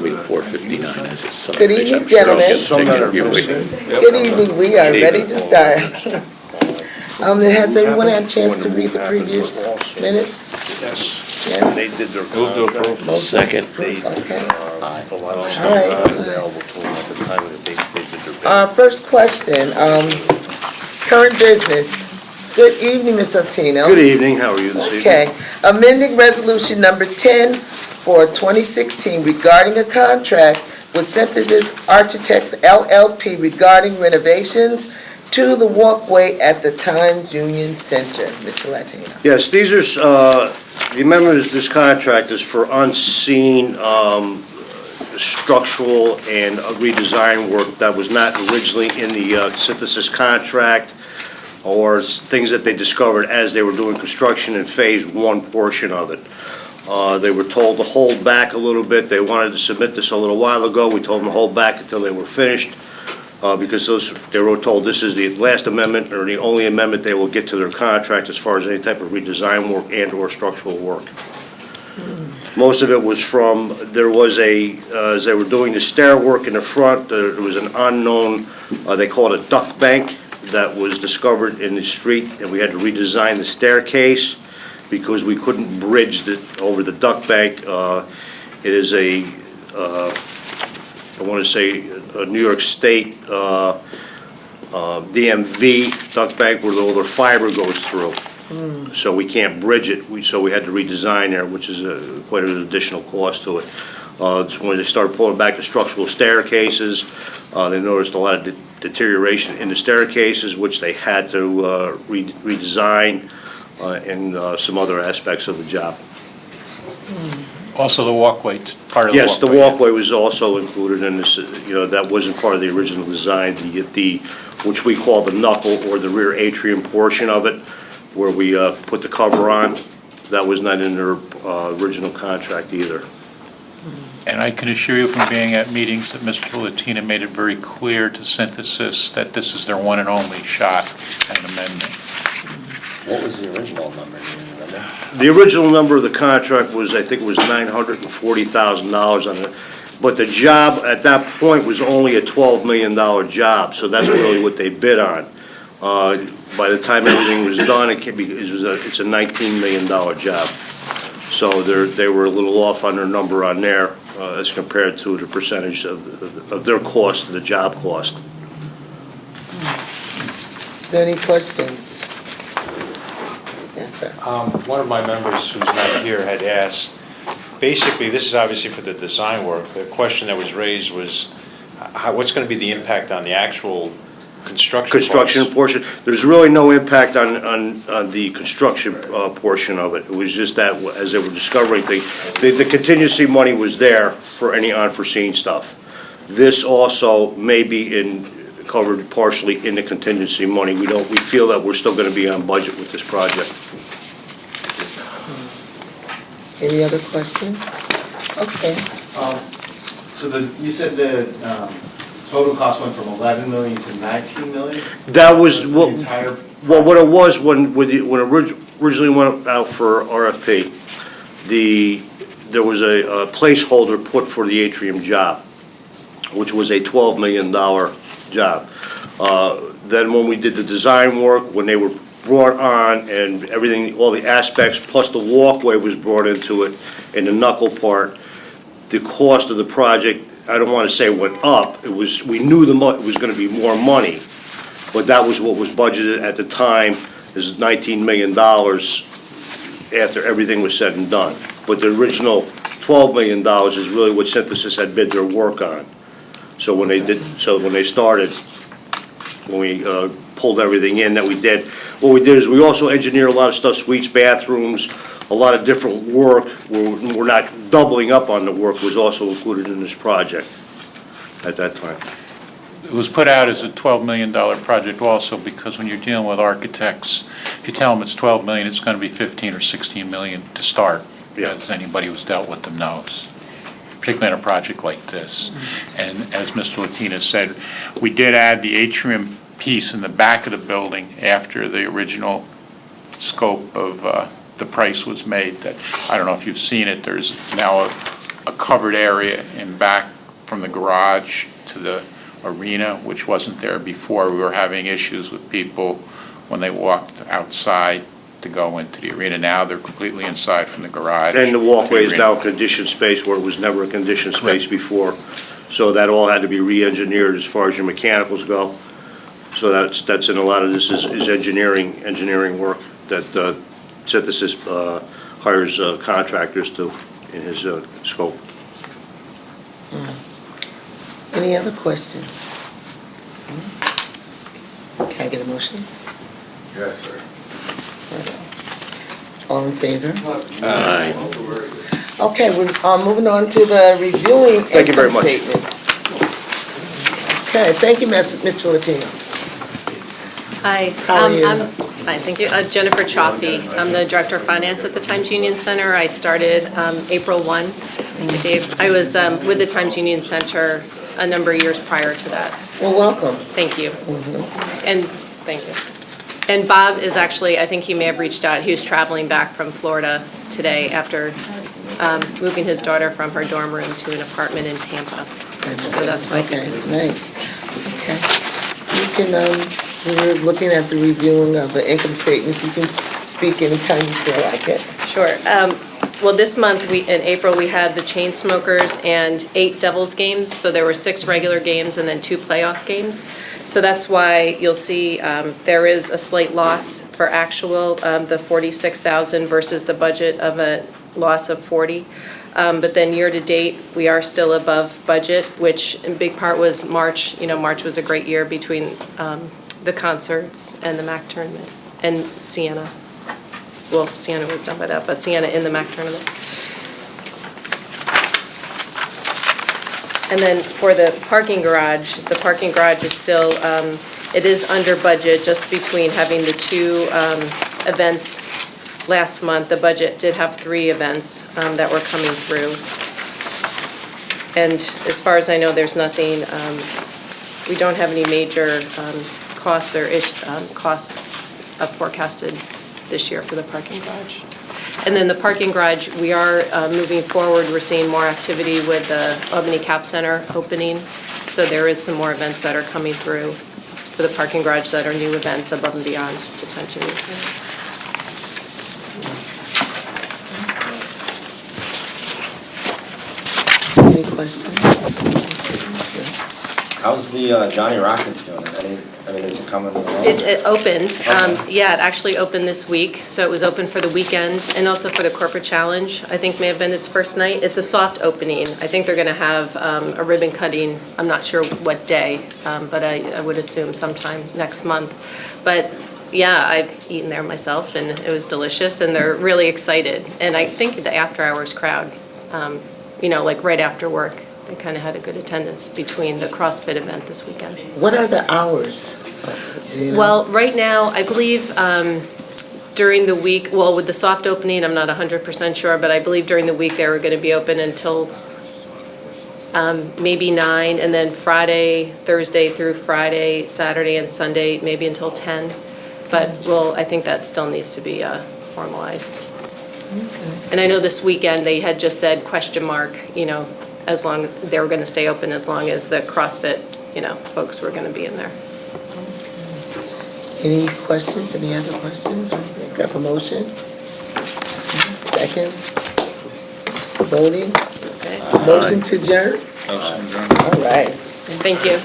be 4:59 as it's Sunday. Good evening, gentlemen. Good evening, we are ready to start. Has everyone had a chance to read the previous minutes? Yes. Yes? They did their Move to approve. contract. Second. Okay. A lot of stuff All right. not available to them at the time that they did their bid. First question, current business. Good evening, Ms. Otino. Good evening, how are you this evening? Okay, amending resolution number 10 for 2016 regarding a contract with Synthesis Architects LLP regarding renovations to the walkway at the Times Union Center. Mr. Latino. Yes, these are, the amendment is, this contract is for unseen structural and redesign work that was not originally in the Synthesis contract, or things that they discovered as they were doing construction in phase one portion of it. They were told to hold back a little bit. They wanted to submit this a little while ago. We told them to hold back until they were finished, because they were told this is the last amendment, or the only amendment they will get to their contract as far as any type of redesign work and or structural work. Most of it was from, there was as they were doing the stair work in the front, there was an unknown, they call it a duct bank, that was discovered in the street, and we had to redesign the staircase because we couldn't bridge over the duct bank. It is I want to say, a New York State DMV duct bank where all the fiber goes through. So we can't bridge it, so we had to redesign there, which is quite an additional cost to it. When they started pulling back the structural staircases, they noticed a lot of deterioration in the staircases, which they had to redesign, and some other aspects of the job. Also the walkway, part of the walkway. Yes, the walkway was also included in this, that wasn't part of the original design, which we call the knuckle, or the rear atrium portion of it, where we put the cover on. That was not in their original contract either. And I can assure you from being at meetings that Mr. Latina made it very clear to Synthesis that this is their one and only shot at an amendment. What was the original number? Do you remember? The original number of the contract was, I think it was $940,000 on it, but the job at that point was only a $12 million job, so that's really what they bid on. By the time everything was done, it's a $19 million job. So they were a little off on their number on there, as compared to the percentage of their cost, the job cost. Is there any questions? Yes, sir. One of my members who's not here had asked, basically, this is obviously for the design work. The question that was raised was, what's going to be the impact on the actual construction Portion, there's really no impact on the construction portion of it. It was just that, as they were discovering things, the contingency money was there for any unforeseen stuff. This also may be covered partially in the contingency money. We feel that we're still going to be on budget with this project. Any other questions? Okay. So you said the total cost went from 11 million to 19 million? That was The what entire what it was when it originally went out for RFP. There was a placeholder put for the atrium job, which was a $12 million job. Then when we did the design work, when they were brought on and everything, all the aspects, plus the walkway was brought into it, and the knuckle part, the cost of the project, I don't want to say went up. We knew it was going to be more money, but that was what was budgeted at the time, is $19 million after everything was said and done. But the original $12 million is really what Synthesis had bid their work on. So when they started, when we pulled everything in that we did, what we did is we also engineered a lot of stuff, suites, bathrooms, a lot of different work, where we're not doubling up on the work, was also included in this project at that time. It was put out as a $12 million project also because when you're dealing with architects, if you tell them it's $12 million, it's going to be 15 or 16 million to start, Yeah. as anybody who's dealt with them knows, particularly on a project like this. And as Mr. Latina said, we did add the atrium piece in the back of the building after the original scope of the price was made. That, I don't know if you've seen it, there's now a covered area in back from the garage to the arena, which wasn't there before. We were having issues with people when they walked outside to go into the arena. Now they're completely inside from the garage. And the to walkway is arena. now a conditioned space where it was never a conditioned space Correct. before. So that all had to be re-engineered as far as your mechanicals go. So that's in a lot of this is engineering work that Synthesis hires contractors to, in his scope. Any other questions? Can I get a motion? Yes, sir. All in favor? Aye. Okay, we're moving on to the reviewing Thank you very income much. statements. Okay, thank you, Mr. Latino. Hi. How are you? I'm fine, thank you. Jennifer Chaffee. I'm the Director of Finance at the Times Union Center. I started April 1. I was with the Times Union Center a number of years prior to that. Well, welcome. Thank you. And thank you. And Bob is actually, I think he may have reached out. He was traveling back from Florida today after moving his daughter from her dorm room to an apartment in Tampa. So that's why. Okay, nice. Okay. You can, we were looking at the reviewing of the income statements. You can speak anytime you feel like it. Sure. Well, this month, in April, we had the Chain Smokers and 8 Devils games. So there were 6 regular games and then 2 playoff games. So that's why you'll see there is a slight loss for actual, the 46,000 versus the budget of a loss of 40. But then year-to-date, we are still above budget, which in big part was March. You know, March was a great year between the concerts and the MAC tournament and Siena. Well, Siena was done by that, but Siena in the MAC tournament. And then for the parking garage is still, it is under budget just between having the 2 events last month. The budget did have 3 events that were coming through. And as far as I know, there's nothing, we don't have any major costs or costs forecasted this year for the parking garage. And then the parking garage, we are moving forward. We're seeing more activity with the Albany Cap Center opening. So there is some more events that are coming through for the parking garage that are new events above and beyond the Times Union Center. Any questions? How's the Johnny Rockets doing? I mean, is it coming along? It opened, Okay. yeah, it actually opened this week, so it was open for the weekend and also for the corporate challenge. I think may have been its first night. It's a soft opening. I think they're going to have a ribbon cutting. I'm not sure what day, but I would assume sometime next month. But yeah, I've eaten there myself and it was delicious and they're really excited. And I think the after-hours crowd, you know, like right after work, they kind of had a good attendance between the CrossFit event this weekend. What are the hours? Do you know? Well, right now, I believe during the week, well, with the soft opening, I'm not 100% sure, but I believe during the week they were going to be open until maybe 9, and then Friday, Thursday through Friday, Saturday and Sunday, maybe until 10. But, well, I think that still needs to be formalized. Okay. And I know this weekend, they had just said question mark, you know, as long, they were going to stay open as long as the CrossFit, you know, folks were going to be in there. Any questions, any other questions? Got a motion? Second? Voting? Okay, Motion to adjourn? All right. thank you.